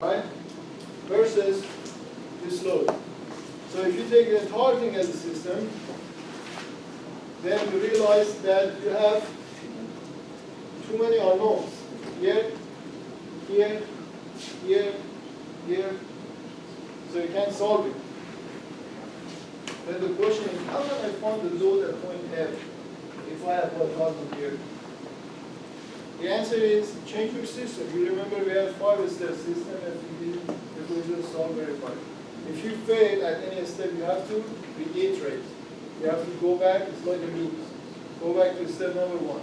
right? Versus this load. So if you take the entire thing as a system, then you realize that you have too many unknowns. Here, here, here, here. So you can't solve it. Then the question is, how can I find the load at point F if I have one problem here? The answer is change your system. You remember we had 5-step system and we did the equation solve verify. If you fail at any step, you have to reiterate. You have to go back, it's like a loop. Go back to step number 1.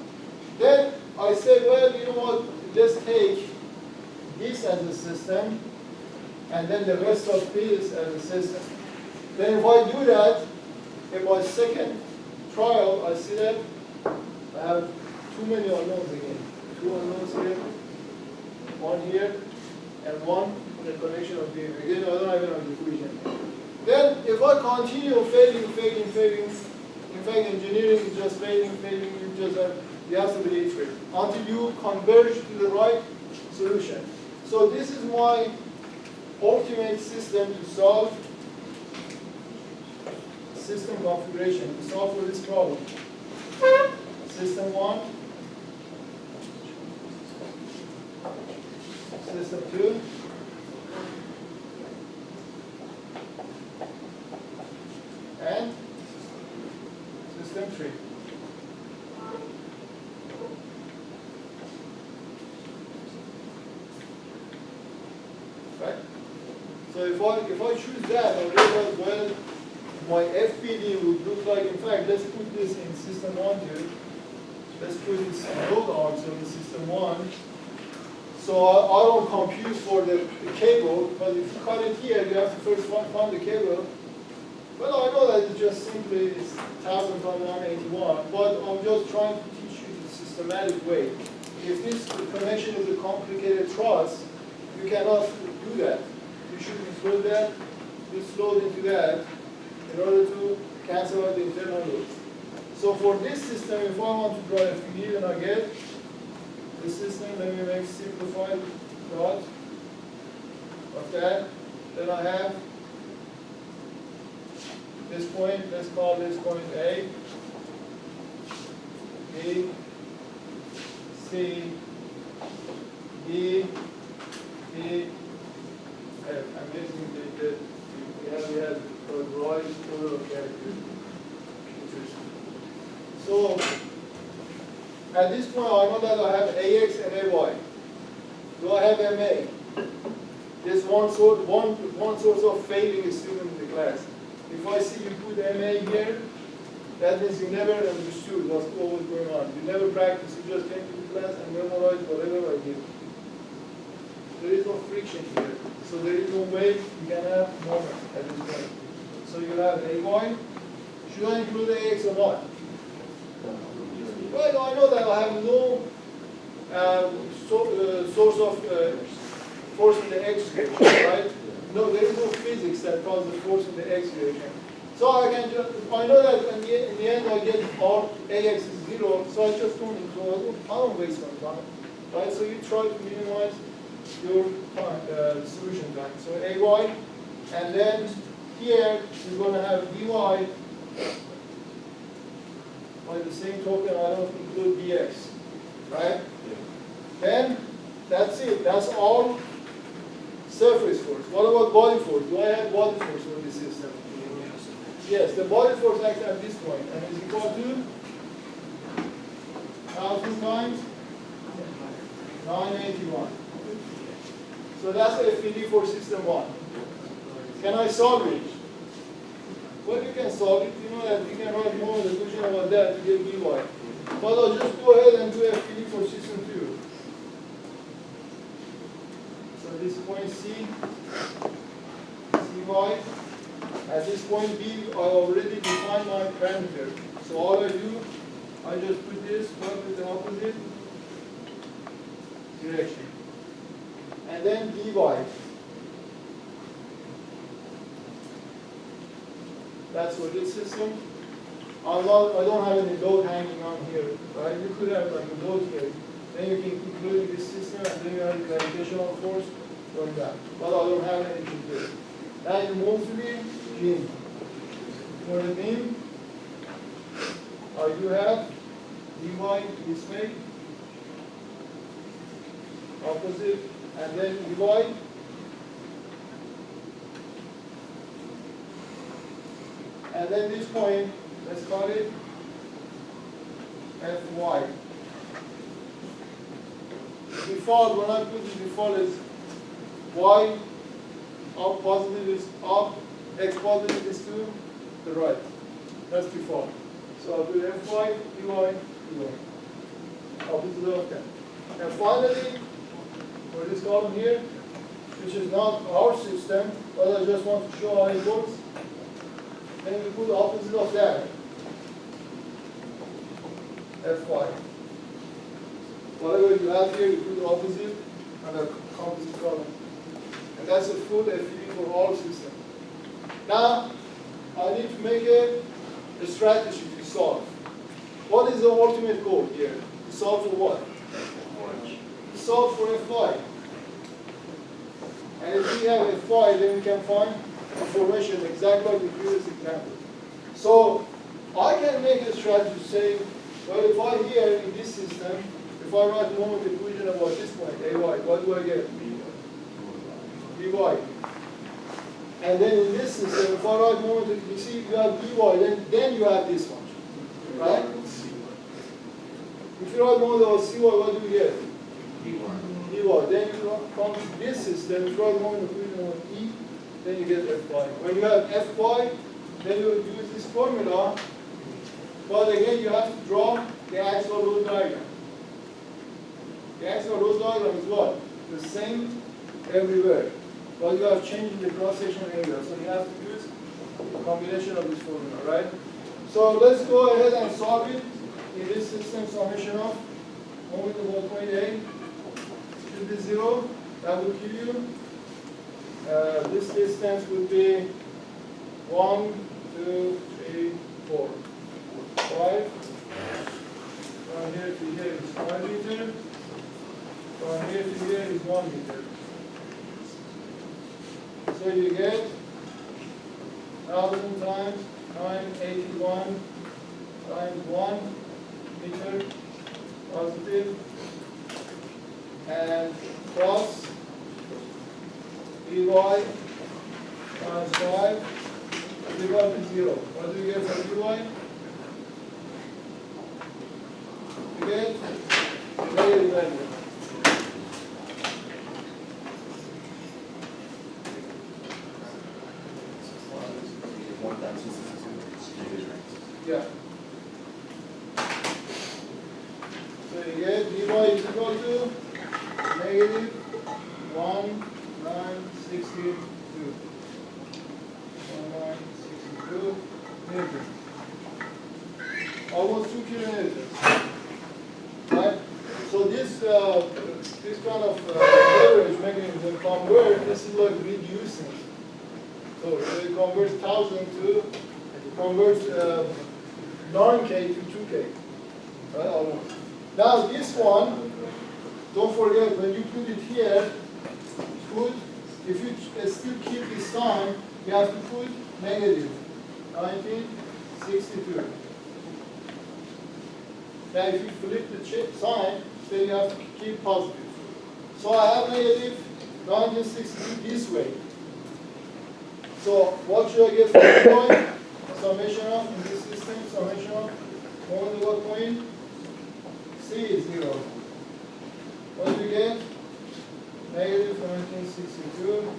Then I said, well, you know what, let's take this as a system and then the rest of this as a system. Then if I do that, in my second trial, I see that I have too many unknowns again. 2 unknowns here, 1 here, and 1 in the connection of the again, I don't have an equation. Then if I continue failing, in fact engineering is just failing, you have to reiterate until you converge to the right solution. So this is my ultimate system to solve system configuration, to solve for this problem. System 1, system 2, and system 3. Right? So if I choose that, I realize, well, my FPD would look like, in fact, let's put this in system 1 here. Let's put this load also in system 1. So I don't compute for the cable, but if you cut it here, you have to first find the cable. Well, I know that it just simply is 1000 times 181, but I'm just trying to teach you the systematic way. If this connection is a complicated truss, you cannot do that. You should include that, this load into that, in order to cancel out the internal loads. So for this system, if I want to draw a FPD, then I get the system, let me make simplified plot of that. Then I have this point, let's call this point A, B, C, D, E, F. I'm guessing that we have a right order of characters. So at this point, I know that I have AX and AY. Do I have MA? There's one source of failing a student in the class. If I see you put MA here, that means you never understood what's always going on. You never practiced. You just came to the class and memorized whatever I give. There is no friction here. So there is no way you can have moment at this point. So you have AY. Should I include AX or not? Well, I know that I have no source of force in the x direction, right? No, there is no physics that causes the force in the x direction. So I can just, I know that in the end I get R, AX is 0, so I just don't include, I don't waste my time, right? So you try to minimize your time, solution time. So AY, and then here you're going to have DY. By the same token, I don't include dx, right? Yeah. Then that's it. That's all surface force. What about body force? Do I have body force in this system? Yes, the body force acts at this point and is equal to 1000 times 981. So that's the FPD for system 1. Can I solve it? Well, you can solve it. You know that you can write more of the question about that to get dy. But I'll just go ahead and do FPD for system 2. So this point C, Cy. At this point B, I already defined my parameter. So all I do, I just put this one with the opposite direction. And then dy. That's for this system. I don't have any load hanging on here, right? You could have like a load here. Then you can include this system, and then you have the gravitational force. going back. But I don't have anything there. Now you move to the mean. For the mean, you have dy this way, opposite, and then dy. And then this point, let's call it Fy. Default, when I put the default is y, up positive is up, x positive is to the right. That's default. So I'll do Fy, dy, dy. Opposite of 10. And finally, for this column here, which is not our system, but I just want to show how it works, then we put opposite of that. Fy. Whatever you have here, you put the opposite and the composite column. And that's a full FED for all systems. Now, I need to make a strategy to solve. What is the ultimate goal here? To solve for what? To solve for Fy. And if we have Fy, then we can find a formation exactly like the previous example. So, I can make a strategy to say, well, if I here in this system, if I write moment equation about this point, ay, what do I get? dy. And then in this system, if I write moment, you see you have dy, then you have this one, right? If you write moment about cy, what do you get? dy. Then you come to this system, if you write moment equation about e, then you get Fy. When you have Fy, then you use this formula, but again you have to draw the axial load diagram. The axial load diagram is what? The same everywhere. But you have changed the cross-sectional area, so you have to use a combination of this formula, right? So let's go ahead and solve it in this system summation of moment about point A should be 0. That will give you this distance would be 1, 2, 3, 4, 5. From here to here is 5 meter. From here to here is 1 meter. So you get 1,000 times 981 times 1 meter positive and plus dy times 5 divided by 0. What do you get for dy? You get negative value. Yeah. So you get dy is equal to negative 1962. 1962 newton. Almost 2 kilonewtons. Right? So this kind of leverage mechanism convert, this is like reducing. So it converts 1,000 to converts 9K to 2K. Right? Almost. Now this one, don't forget when you put it here, if you still keep this sign, you have to put negative 1962. Now if you flip the sign, then you have to keep positive. So I have negative 1962 this way. So what should I get for this point? Summation of, in this system, summation of moment about point C is 0. What do you get? Negative 1962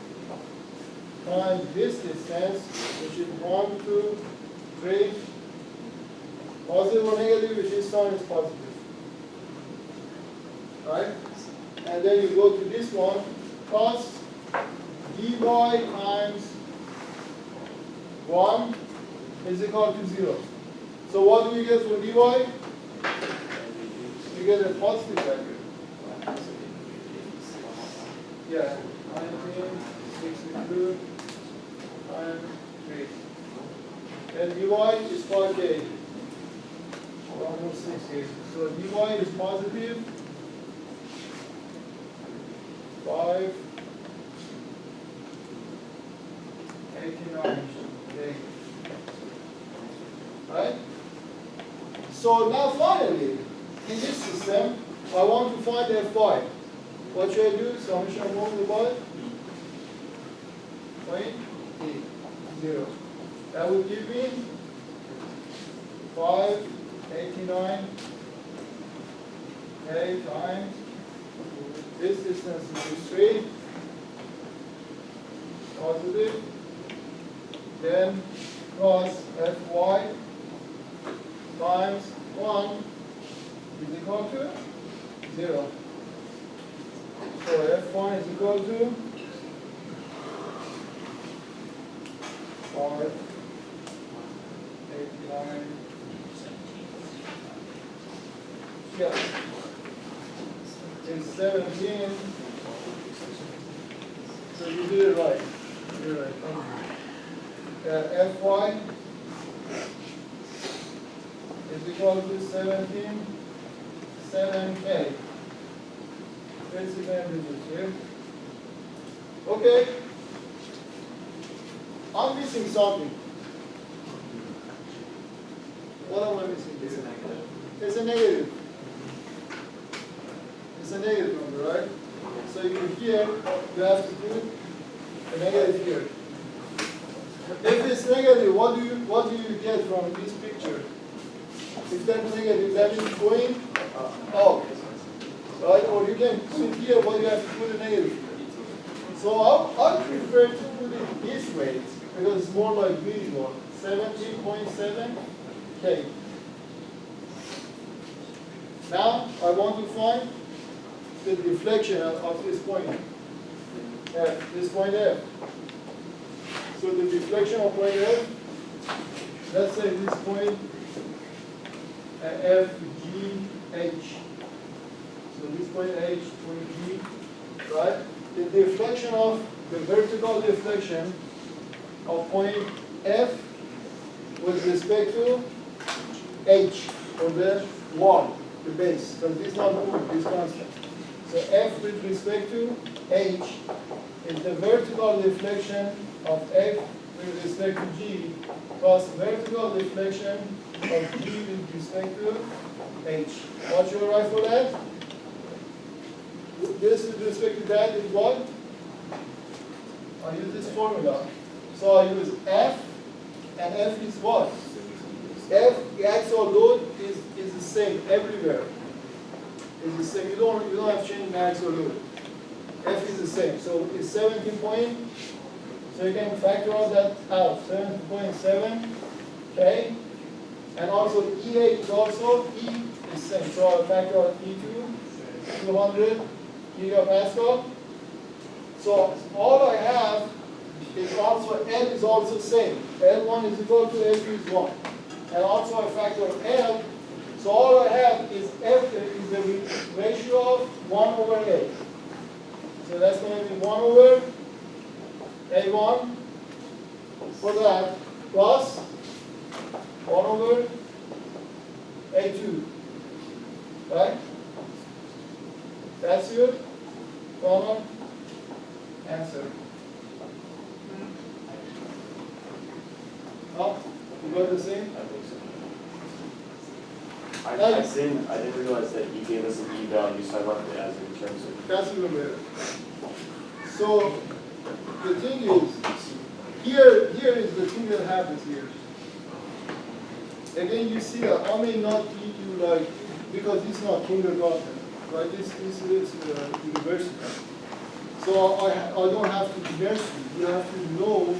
times this distance, which is 1, 2, 3, positive or negative, which is sign is positive. Right? And then you go to this one, cos dy times 1 is equal to 0. So what do we get for dy? We get a positive value. Yeah, 1962 times 3. And dy is 5K. Almost 6K. So dy is positive 5 89 day. Right? So now finally, in this system, I want to find Fy. What should I do? Summation of 1 divided by 0. That would give me 589 A times this distance is 3 positive, then plus Fy times 1 is equal to 0. So F1 is equal to 5, 89, yeah, is 17. So you did it right. You did it right. Fy is equal to 17, 7K. Basic averages here. Okay. I'm missing something. What am I missing here? It's a negative. It's a negative number, right? So here, you have to put a negative here. If it's negative, what do you get from this picture? If that's negative, that is going out. Right? Or you can put it here, but you have to put a negative here. So I prefer to put it this way because it's more like visual. 17.7 K. Now I want to find the deflection of this point F. This point F. So the deflection of point F, let's say this point F, G, H. So this point H, point G, right? The deflection of the vertical deflection of point F with respect to H, or the wall, the base, because this not moving, this constant. So F with respect to H is the vertical deflection of F with respect to G plus vertical deflection of G with respect to H. What should I write for that? This with respect to that is what? I use this formula. So I use F, and F is what? F, the axial load is the same everywhere. It's the same. You don't have to change the axial load. F is the same. So it's 17 point. So you can factor all that out. 17.7 K. And also EH is also E is same. So I'll factor out E2, 200 gigapascal. So all I have is also L is also same. L1 is equal to L2 is 1. And also I factor L. So all I have is F is the ratio of 1 over A. So that's going to be 1 over A1 for that plus 1 over A2. Right? That's your common answer. Oh, you got the same? I think so. I didn't realize that you gave us an E value, so I left it as in terms of. That's even better. So the thing is, here is the thing that happens here. Again, you see that I may not give you like, because it's not kindergarten, right? This is university. So I don't have to immerse you. You have to know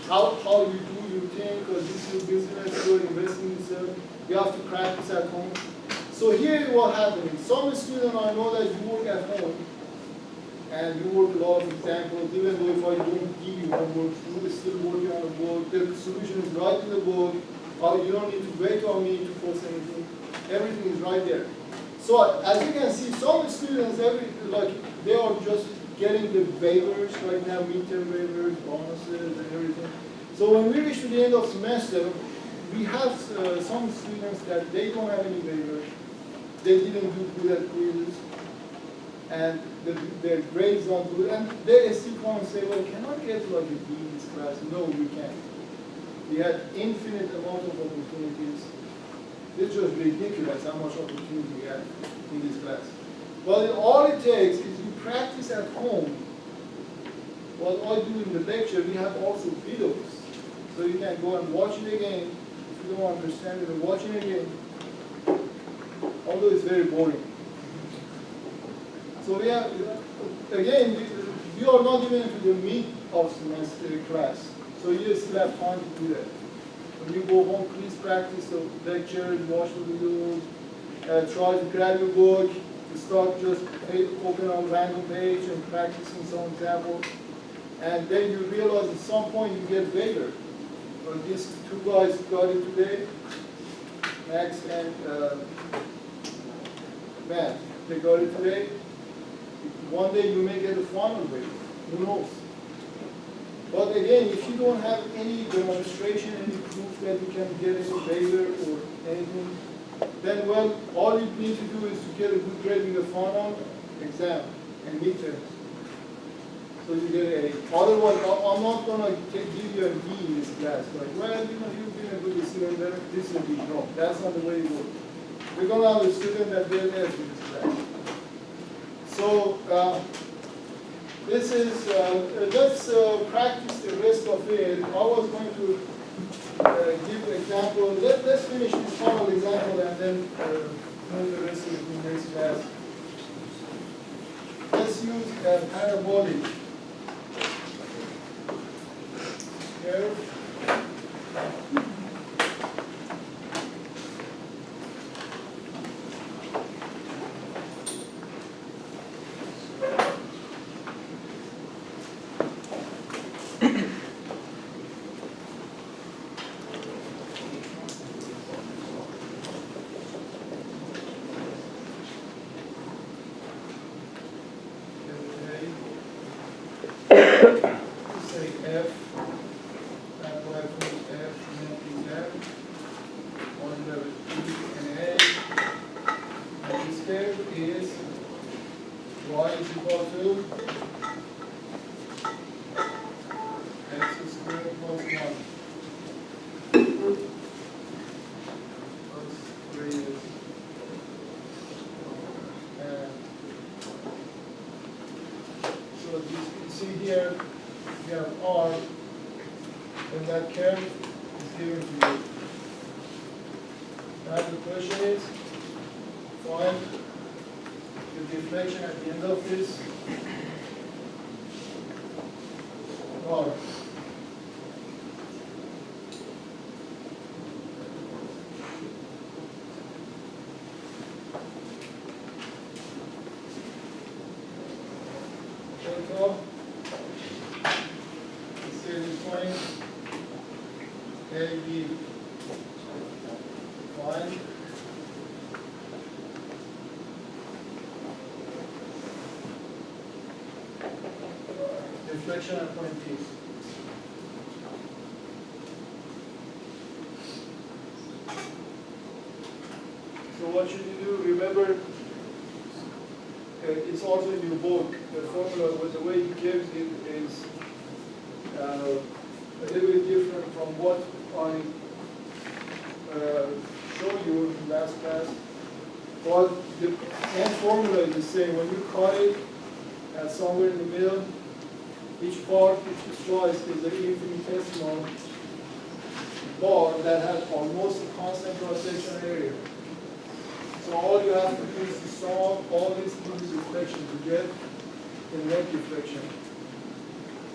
how you do your thing, because this is business, you're investing in yourself. You have to practice at home. So here what happens. Some students, I know that you work at home, and you work a lot of examples, even though if I don't give you homework, you are still working on the board. The solution is right in the board. You don't need to wait on me to post anything. Everything is right there. So as you can see, some students, they are just getting the waivers right now, midterm waivers, bonuses, and everything. So when we reach to the end of semester, we have some students that they don't have any waivers. They didn't do good at quizzes. and the grades not good, and they still come and say, well, can I get like a B in this class? No, you can't. We had infinite amount of opportunities. It's just ridiculous how much opportunity we have in this class. But all it takes is you practice at home. What I do in the lecture, we have also videos. So you can go and watch it again. If you don't understand it, watch it again. Although it's very boring. So we have, again, we are not even into the meat of semester class. So you still have time to do that. When you go home, please practice the lectures, watch the videos, try to grab your book, start just open a random page and practicing some examples. And then you realize at some point you get better. These two guys got it today, Max and Matt. They got it today. One day you may get a final grade. Who knows? But again, if you don't have any demonstration, any proof that you can get any better or anything, then well, all you need to do is to get a good grade in the final exam and midterms. So you get a. Otherwise, I'm not going to give you a B in this class. Like, well, you know, you've been a good student, then this will be. No, that's not the way it works. We're going to have a student that will F in this class. So this is, let's practice the rest of it. I was going to give an example. Let's finish this final example and then move the rest of it in the next class. Let's use a parabolic. Here. Say F, and Y equals F, and then F, one level E and A. And this curve is Y is equal to X squared plus 1. Plus 3 is so you see here we have R, and that curve is given to you. Now the question is, find the deflection at the end of this R. So, say this point A, B, find deflection at point P. So what should you do? Remember, it's also in your book. The formula, but the way he gives it is a little bit different from what I showed you in last class. But the end formula is the same. When you cut it at somewhere in the middle, each part, each slice is an infinitesimal bar that has almost a constant cross-section area. So all you have to do is to solve all these deflection to get the net deflection.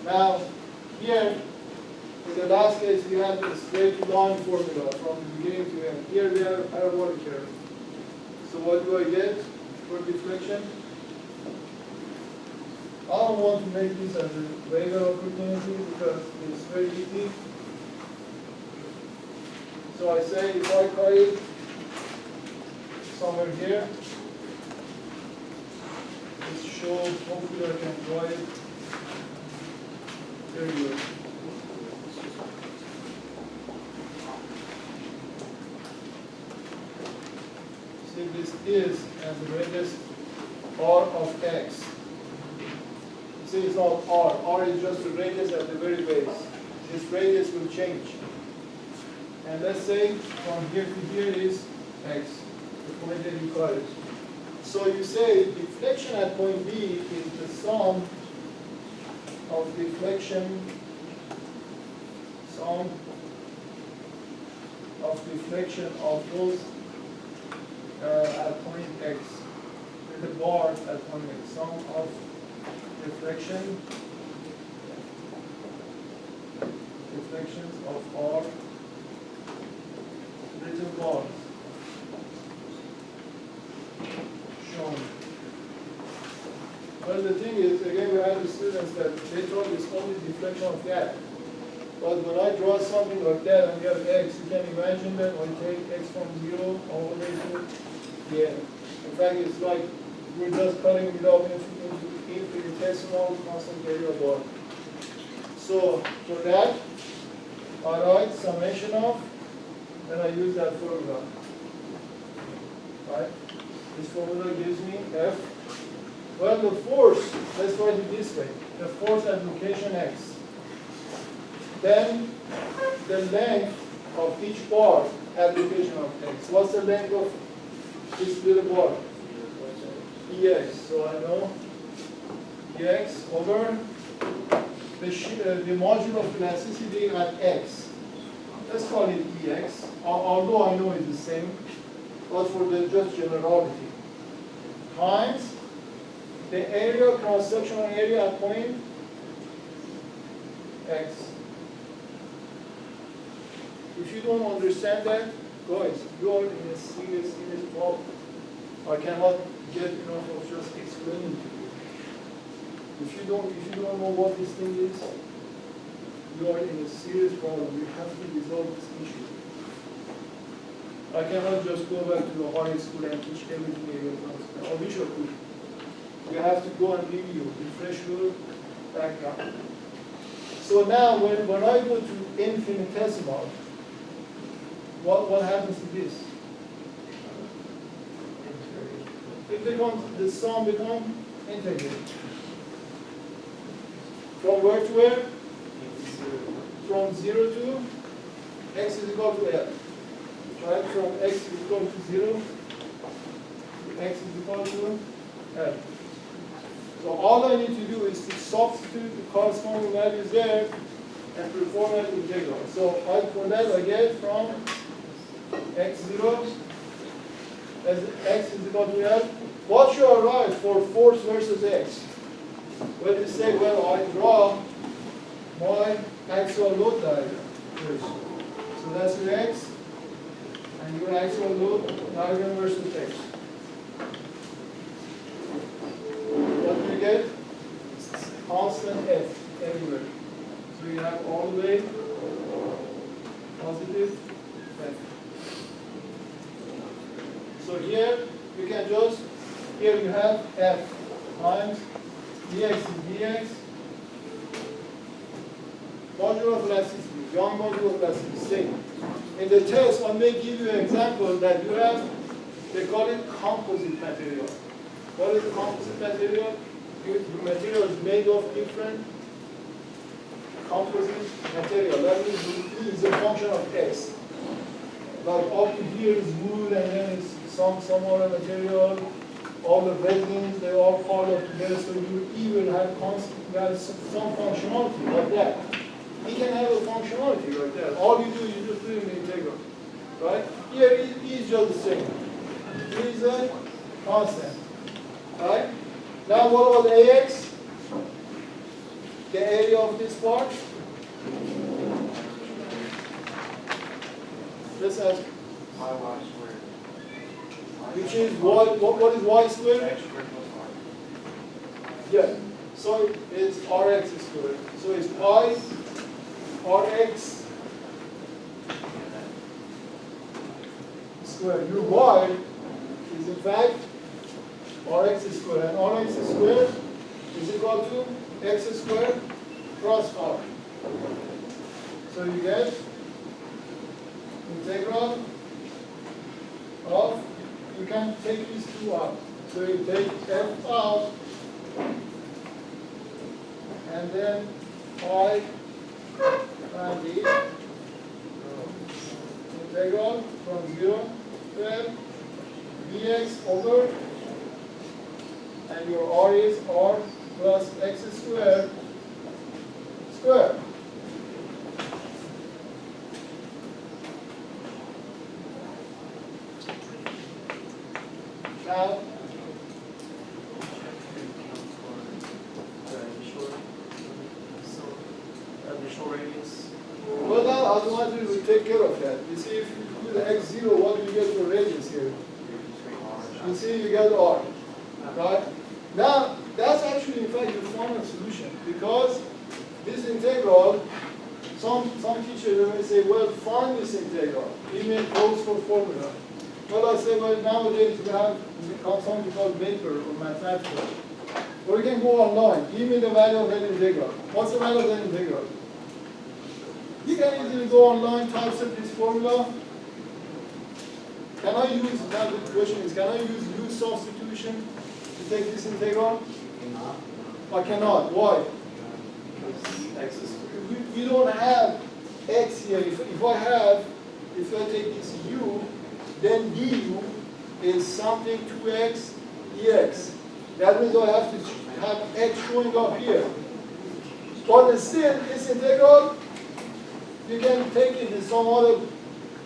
Now, here, in the last case, we had a straight line formula from the beginning to end. Here we have a parabolic curve. So what do I get for deflection? I don't want to make this as a regular opportunity because it's very easy. So I say if I cut it somewhere here, let's show, hopefully I can draw it. There you go. See, this is as the radius R of x. See, it's not R. R is just the radius at the very base. This radius will change. And let's say from here to here is x, the point that you cut it. So you say deflection at point B is the sum of deflection, of those at point x, with the bar at point x, sum of deflections of R little bars shown. Well, the thing is, again, we had the students that they thought it's only deflection of that. But when I draw something like that and you have x, you can imagine that when you take x from 0 all the way to the end. In fact, it's like we're just cutting it up into infinitesimal constant variable. So for that, I write summation of, and I use that formula. Right? This formula gives me F. Well, the force, let's write it this way. The force at location x. Then the length of each bar at location of x. What's the length of this little bar? Ex. So I know Ex over the modular of elasticity at x. Let's call it Ex, although I know it's the same, but for the just generality. Times the area, cross-sectional area at point x. If you don't understand that, guys, you are in a serious problem. I cannot get enough of just explaining to you. If you don't know what this thing is, you are in a serious problem. You have to resolve this issue. I cannot just go back to the high school and teach everything again. I wish I could. You have to go and review, refresh your background. So now, when I go to infinitesimal, what happens to this? It becomes, the sum becomes integrated. From where to where? From 0 to x is equal to L. Right? From x is equal to 0 to x is equal to L. So all I need to do is to substitute the corresponding values there and perform an integral. So for that I get from x0 as x is equal to L. What should I write for force versus x? Well, you say, well, I draw my axial load diagram first. So that's your x, and your axial load diagram versus x. What do you get? Constant F everywhere. So you have all the way positive F. So here you can just, here you have F times dx is dx, modular of elasticity, Young modular of elasticity, same. In the test, I may give you an example that you have, they call it composite material. What is a composite material? The material is made of different composite material. That means E is a function of X. Like up to here is wood, and then it's some other material. All the resins, they all part of together, so your E will have some functionality like that. E can have a functionality like that. All you do is you just put it in the integral. Right? Here E is just the same. E is a constant. Right? Now what about AX? The area of this part? Let's ask. Y squared. Which is what is y squared? X squared plus y. Yeah. So it's Rx squared. So it's pi Rx squared. Your y is in fact Rx squared. And Rx squared is equal to x squared plus r. So you get integral of, you can take these two out. So you take f out, and then I and d integral from 0 to f dx over, and your r is r plus x squared squared. Now, Initial radius. well, now automatically we take care of that. You see, if you do the x0, what do you get for radius here? You see, you get r, right? Now, that's actually, in fact, the final solution, because this integral, some teachers may say, well, find this integral. Give me a closed form formula. Well, I say, well, nowadays we have something called vector or mathematical. Or you can go online. Give me the value of that integral. What's the value of that integral? You can easily go online, type in this formula. Can I use, now the question is, can I use substitution to take this integral? I cannot. Why? We don't have x here. If I take this u, then du is something 2x dx. That means I have to have x showing up here. But still, this integral, you can take it in some other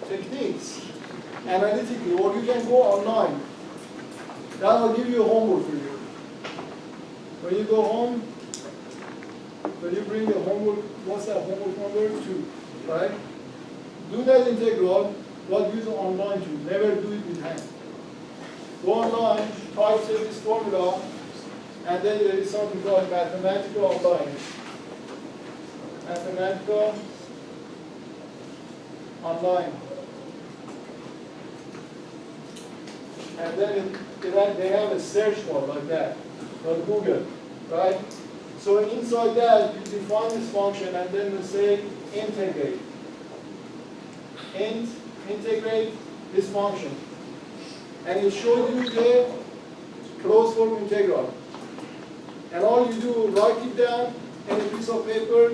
techniques, analytically, or you can go online. That will give you a homework for you. When you go home, when you bring the homework, what's that homework number? 2, right? Do that integral, but use it online too. Never do it with hand. Go online, type this formula, and then there is something called mathematical online. Mathematical online. And then they have a search bar like that on Google, right? So inside that, you define this function and then you say integrate. Integrate this function. And it shows you the closed form integral. And all you do, write it down in a piece of paper,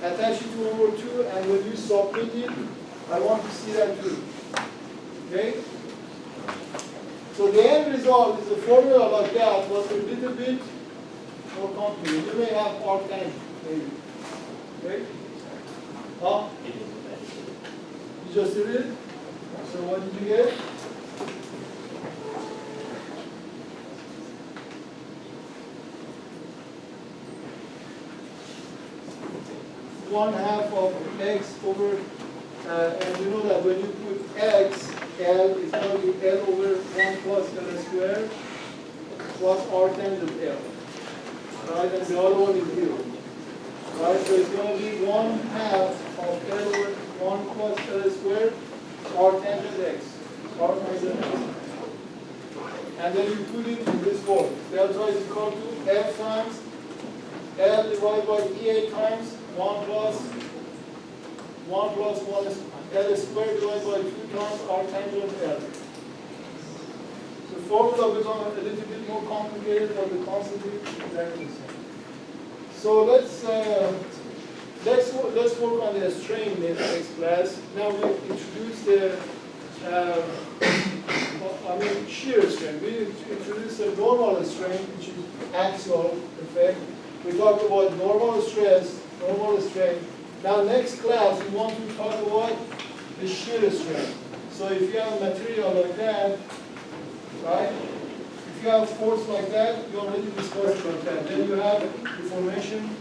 attach it to homework 2, and when you submit it, I want to see that too. Okay? So the end result is a formula like that, but a little bit more complicated. You may have arcane, maybe. Okay? Huh? You just did it? So what did you get? One half of x over, and you know that when you put x, L is going to be L over 1 plus L squared plus R tangent L. Right, and the other one is 0. Right, so it's going to be 1 half of L over 1 plus L squared R tangent x. R tangent x. And then you put it in this form. Delta is equal to F times L divided by E8 times 1 plus 1 L squared divided by 2 times R tangent L. The formula becomes a little bit more complicated, but the concept is exactly the same. So let's work on the strain in the next class. Now we introduced the shear strain. We introduced the normal strain, which is axial effect. We talked about normal stress, normal strain. Now next class, we want to talk about the shear strain. So if you have a material like that, right? If you have force like that, you already discussed about that. Then you have deformation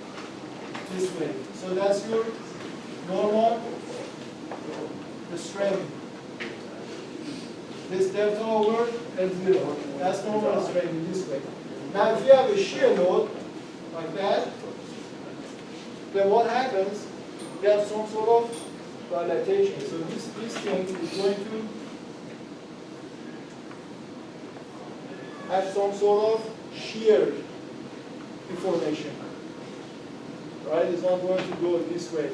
this way. So that's your normal strain. This delta over L0. That's normal strain in this way. Now if you have a shear load like that, then what happens? You have some sort of dilatation. So this thing is going to have some sort of shear deformation. Right? It's not going to go this way.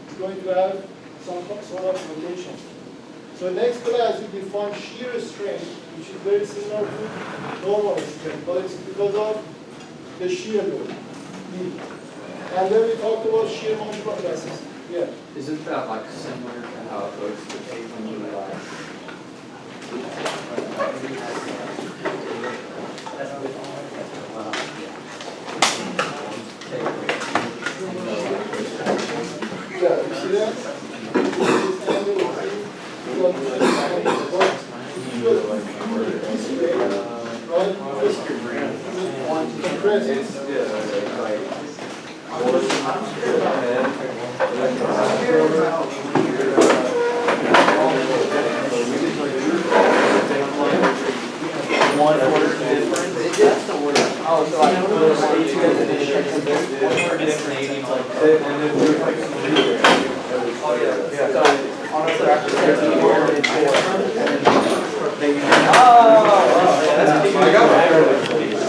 It's going to have some sort of rotation. So next class we define shear strength, which is very similar to normal strength, but it's because of the shear load. And then we talked about shear motion classes. Yeah. Isn't that like similar to how it works to take when you Yeah, you see that? One order difference. oh, so like oh yeah. So honestly, after 17 ordered Oh, yeah, that's